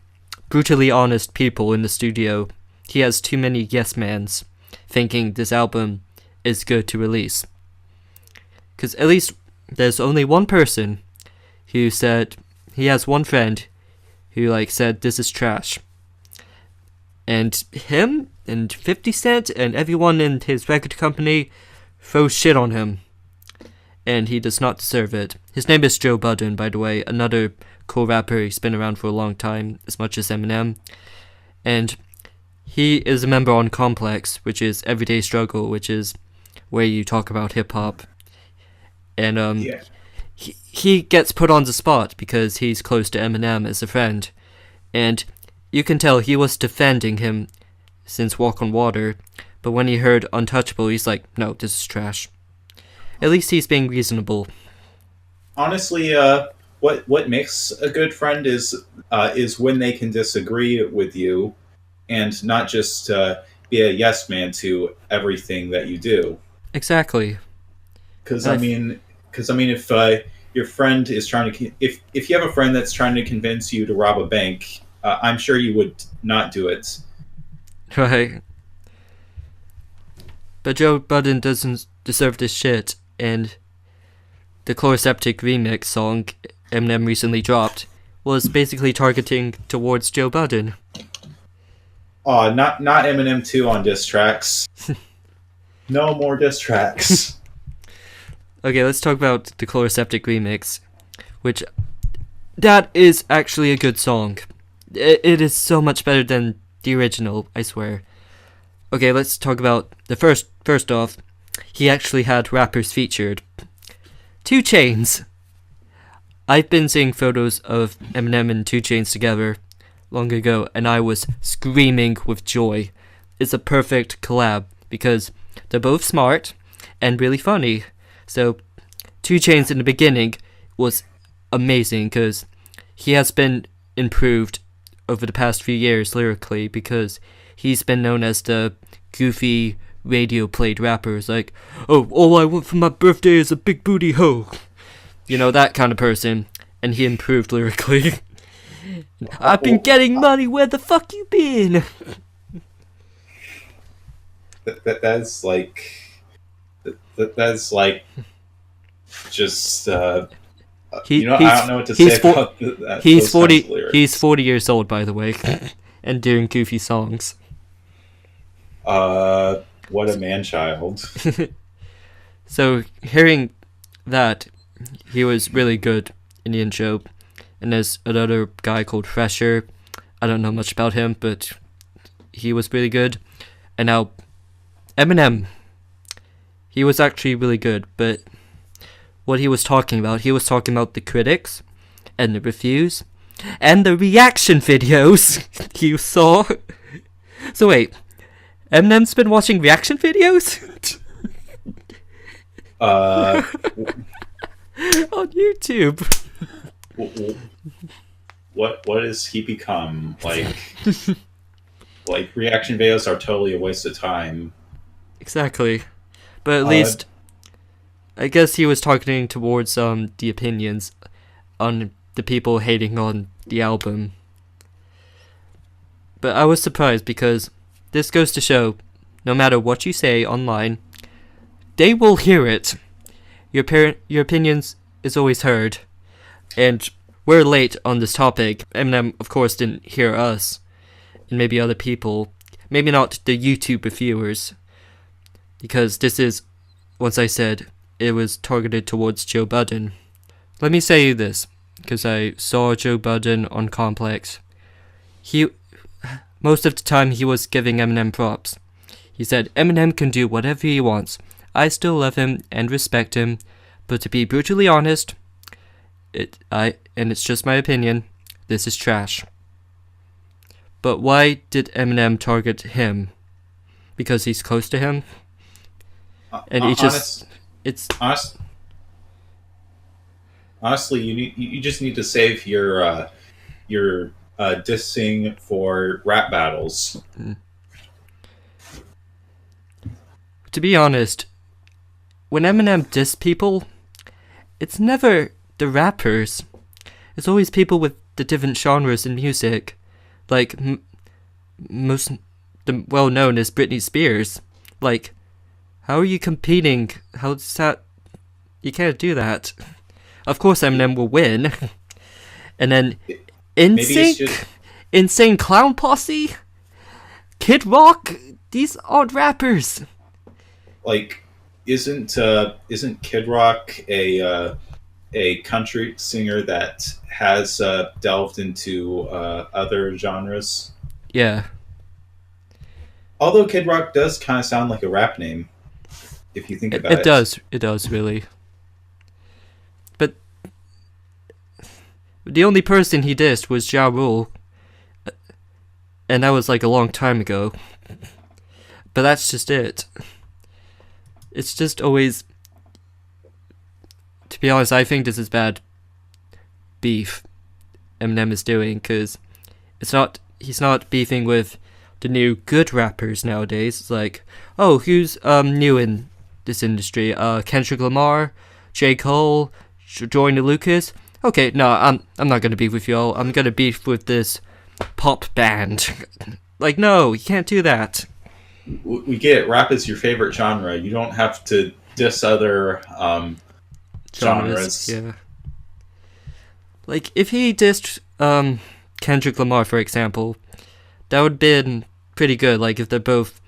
brutally honest people in the studio. He has too many yes mans thinking this album is good to release. Because at least there's only one person who said, he has one friend who said this is trash. And him and 50 Cent and everyone in his record company throw shit on him. And he does not deserve it. His name is Joe Budden, by the way, another cool rapper. He's been around for a long time, as much as Eminem. And he is a member on Complex, which is Everyday Struggle, which is where you talk about hip-hop. And he gets put on the spot because he's close to Eminem as a friend. And you can tell he was defending him since Walk on Water, but when he heard Untouchable, he's like, no, this is trash. At least he's being reasonable. Honestly, what makes a good friend is when they can disagree with you, and not just be a yes man to everything that you do. Exactly. Because I mean, if your friend is trying to, if you have a friend that's trying to convince you to rob a bank, I'm sure you would not do it. Right. But Joe Budden doesn't deserve this shit, and the Chloroseptic remix song Eminem recently dropped was basically targeting towards Joe Budden. Oh, not Eminem 2 on diss tracks. No more diss tracks. Okay, let's talk about the Chloroseptic remix, which that is actually a good song. It is so much better than the original, I swear. Okay, let's talk about the first off. He actually had rappers featured. 2 Chainz. I've been seeing photos of Eminem and 2 Chainz together long ago, and I was screaming with joy. It's a perfect collab because they're both smart and really funny. So 2 Chainz in the beginning was amazing because he has been improved over the past few years lyrically because he's been known as the goofy radio played rapper. It's like, oh, all I want for my birthday is a big booty hoe. You know, that kind of person. And he improved lyrically. I've been getting money, where the fuck you been? That's like that's like just He, I he's don't know what to he's say for- about that. he's those kinds of 40 lyrics. he's 40 years old, by the way, and doing goofy songs. What a man child. So hearing that, he was really good in the intro. And there's another guy called Fresher. I don't know much about him, but he was really good. And now Eminem, he was actually really good, but what he was talking about the critics and the reviews and the reaction videos you saw. So wait, Eminem's been watching reaction videos Uh, on YouTube. what has he become? Like reaction videos are totally a waste of time. Exactly. But at least I guess he was targeting towards the opinions on the people hating on the album. But I was surprised because this goes to show no matter what you say online, they will hear it. Your opinions is always heard. And we're late on this topic. Eminem, of course, didn't hear us. And maybe other people. Maybe not the YouTube reviewers. Because this is, once I said, it was targeted towards Joe Budden. Let me say this, because I saw Joe Budden on Complex. Most of the time he was giving Eminem props. He said, Eminem can do whatever he wants. I still love him and respect him, but to be brutally honest, and it's just my opinion, this is trash. But why did Eminem target him? Because he's close to him? And honestly, you just need to save your dissing for rap battles. To be honest, when Eminem diss people, it's never the rappers. It's always people with the different genres in music. Like, most the well-known is Britney Spears. Like, how are you competing? How's that? You can't do that. Of course Eminem will win. And then NSYNC, Insane Clown Posse, Kid Rock, these aren't rappers. Like, isn't Kid Rock a country singer that has delved into other genres? Yeah. Although Kid Rock does kind of sound like a rap name, if you think about it. It does, really. But the only person he dissed was Ja Rule. And that was like a long time ago. But that's just it. It's just always... To be honest, I think this is bad beef Eminem is doing, because he's not beefing with the new good rappers nowadays. It's like, oh, who's new in this industry? Kendrick Lamar, J. Cole, Joyner Lucas. Okay, no, I'm not gonna beef with y'all. I'm gonna beef with this pop band. Like, no, you can't do that. We get it. Rap is your favorite genre. You don't have to diss other genres. Yeah. Like, if he dissed Kendrick Lamar, for example, that would have been pretty good. Like, if they're both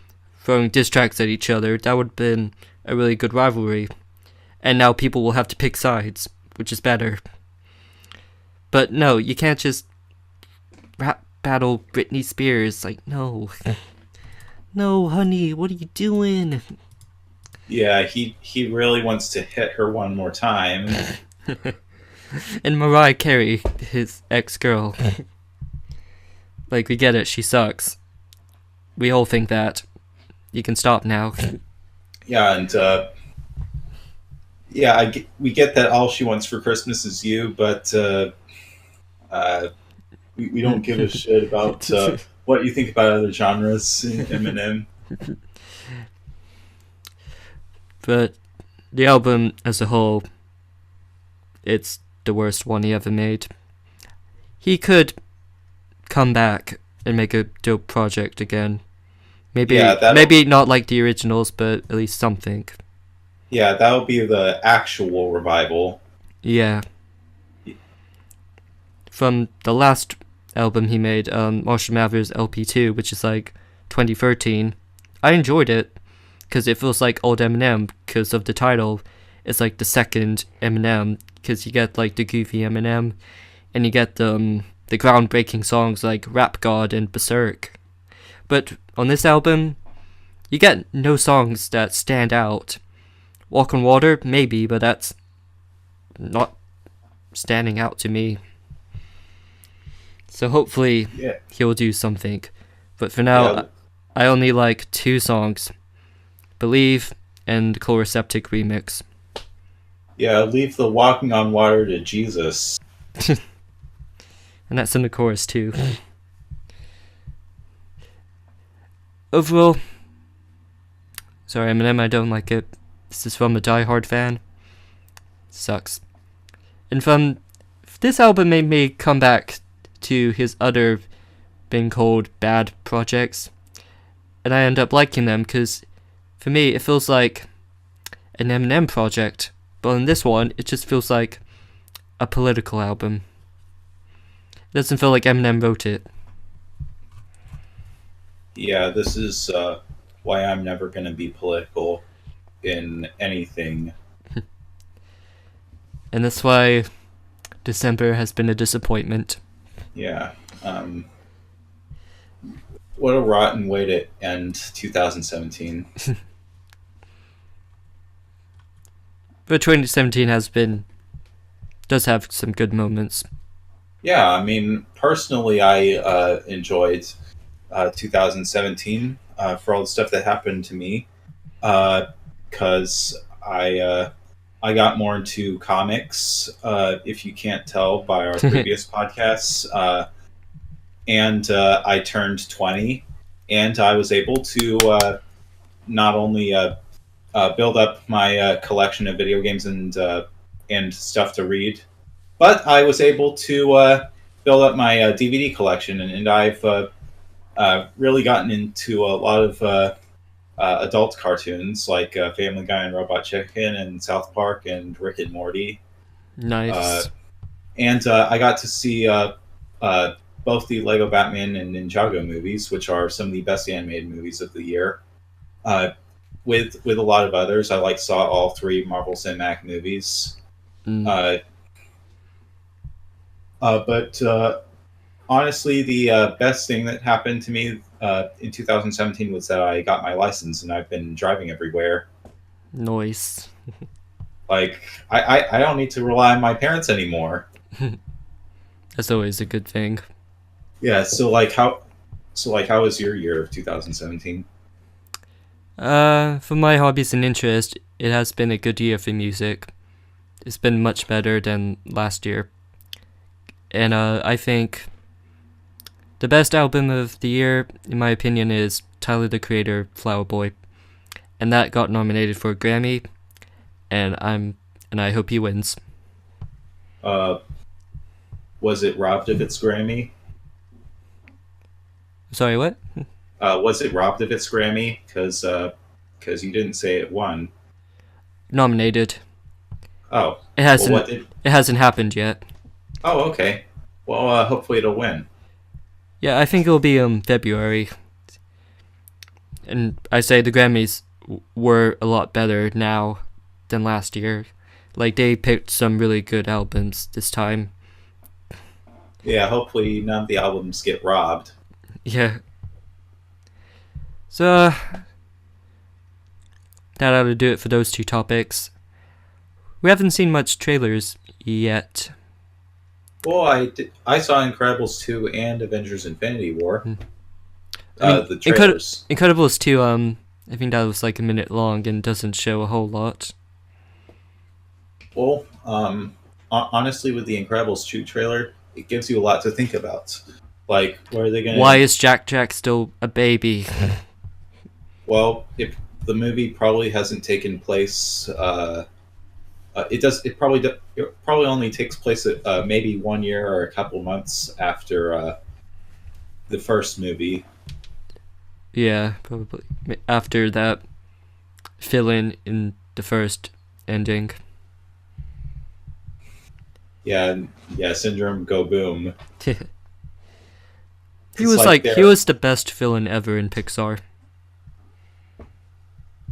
throwing diss tracks at each other, that would have been a really good rivalry. And now people will have to pick sides, which is better. But no, you can't just rap battle Britney Spears. Like, no. No, honey, what are you doing? Yeah, he really wants to hit her one more time. And Mariah Carey, his ex-girl. Like, we get it, she sucks. We all think that. You can stop now. Yeah, and we get that all she wants for Christmas is you, but we don't give a shit about what you think about other genres in Eminem. But the album as a whole, it's the worst one he ever made. He could come back and make a dope project again. Maybe not like the originals, but at least something. Yeah, that'll be the actual revival. Yeah. From the last album he made, Marshall Mathers LP2, which is like 2013, I enjoyed it because it feels like old Eminem because of the title. It's like the second Eminem because you get like the goofy Eminem, and you get the groundbreaking songs like Rap God and Berserk. But on this album, you get no songs that stand out. Walk on Water, maybe, but that's not standing out to me. So hopefully Yeah. he'll do something. But for now, Yeah. I only like 2 songs. Believe and the Chloroseptic remix. Yeah, leave the walking on water to Jesus. And that's in the chorus too. Overall, sorry Eminem, I don't like it. This is from a diehard fan. Sucks. And from this album made me come back to his other been called bad projects, and I end up liking them because for me it feels like an Eminem project, but on this one it just feels like a political album. It doesn't feel like Eminem wrote it. Yeah, this is why I'm never going to be political in anything. And that's why December has been a disappointment. Yeah. What a rotten way to end 2017. But 2017 does have some good moments. Yeah, I mean, personally, I enjoyed 2017 for all the stuff that happened to me, because I got more into comics. If you can't tell by our previous podcasts, and I turned 20, and I was able to not only build up my collection of video games and stuff to read, but I was able to build up my DVD collection, and I've really gotten into a lot of adult cartoons like Family Guy and Robot Chicken and South Park and Rick and Morty. Nice. And I got to see both the Lego Batman and Ninjago movies, which are some of the best animated movies of the year. With a lot of others, I saw all 3 Marvel Cinematic movies. But honestly, the best thing that happened to me in 2017 was that I got my license and I've been driving everywhere. Nice. Like, I don't need to rely on my parents anymore. That's always a good thing. Yeah. How was your year of 2017? For my hobbies and interest, it has been a good year for music. It's been much better than last year. And I think the best album of the year, in my opinion, is Tyler the Creator, Flower Boy. And that got nominated for a Grammy, and I hope he wins. Was it robbed of its Grammy? Sorry, what? Was it robbed of its Grammy? Because you didn't say it won. Nominated. Oh. It hasn't. Well, It hasn't happened yet. Oh, okay. Well, hopefully it'll win. Yeah, I think it'll be February. And I say the Grammys were a lot better now than last year. Like, they picked some really good albums this time. Yeah, hopefully none of the albums get robbed. Yeah. So, that ought to do it for those 2 topics. We haven't seen much trailers yet. Well, I saw Incredibles 2 and Avengers Infinity War. I mean, The trailers. Incredibles 2, I think that was like a minute long and doesn't show a whole lot. Well, honestly, with the Incredibles 2 trailer, it gives you a lot to think about. Like, what are they going to... Why is Jack still a baby? Well, if the movie probably hasn't taken place... It probably only takes place at maybe 1 year or a couple months after the first movie. Yeah, probably. After that fill-in in the first ending. Yeah, Syndrome Go Boom. He It's was like he they're- was the best villain ever in Pixar.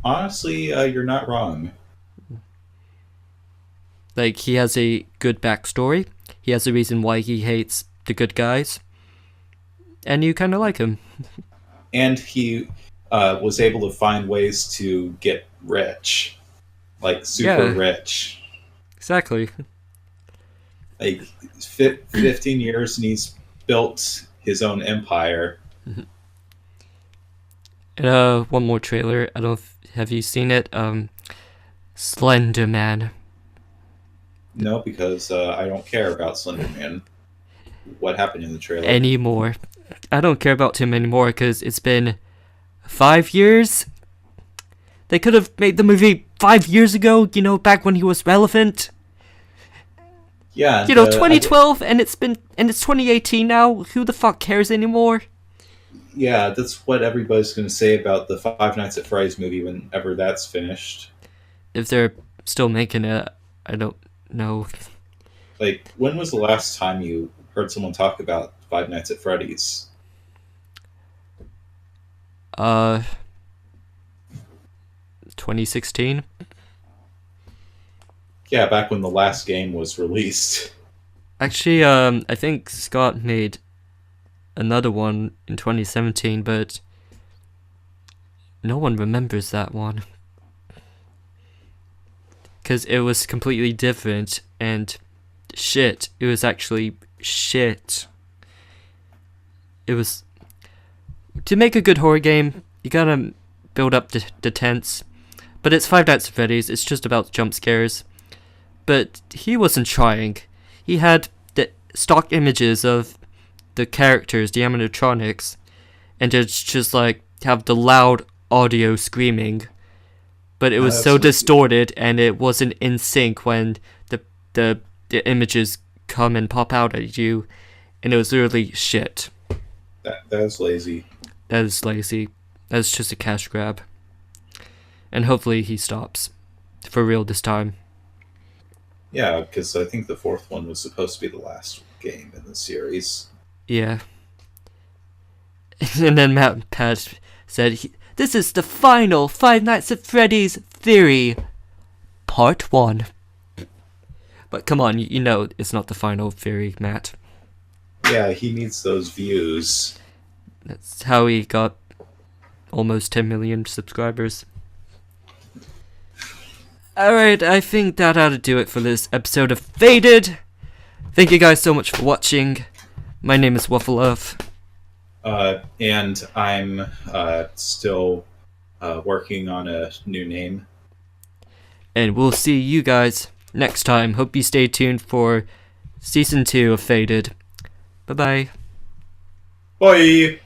Honestly, you're not wrong. Like, he has a good backstory. He has a reason why he hates the good guys. And you kind of like him. And he was able to find ways to get rich. Like, super Yeah. rich. Exactly. Like, 15 years and he's built his own empire. And one more trailer. I don't have you seen it? Slender Man. No, because I don't care about Slender Man. What happened in the trailer? Anymore. I don't care about him anymore because it's been 5 years. They could have made the movie 5 years ago, back when he was relevant. Yeah, 2012, and it's 2018 now. Who the fuck cares anymore? Yeah, that's what everybody's going to say about the Five Nights at Freddy's movie whenever that's finished. If they're still making it, I don't know. Like, when was the last time you heard someone talk about Five Nights at Freddy's? 2016. Yeah, back when the last game was released. Actually, I think Scott made another one in 2017, but no one remembers that one. Because it was completely different and shit. It was actually shit. It was... To make a good horror game, you gotta build up the tense. But it's Five Nights at Freddy's, it's just about jump scares. But he wasn't trying. He had the stock images of the characters, the animatronics, and it's just like have the loud audio screaming. But it was so distorted and it wasn't in sync when the images come and pop out at you, and it was really shit. That's lazy. That is lazy. That's just a cash grab. And hopefully he stops. For real this time. Yeah, because I think the fourth one was supposed to be the last game in the series. Yeah. And then Pat said, "This is the final Five Nights at Freddy's theory, part 1. But come on, you know it's not the final theory, Matt. Yeah, he needs those views. That's how he got almost 10 million subscribers. Alright, I think that ought to do it for this episode of Faded. Thank you guys so much for watching. My name is Waffleoff. And I'm still working on a new name. And we'll see you guys next time. Hope you stay tuned for Season 2 of Faded. Bye-bye. Bye!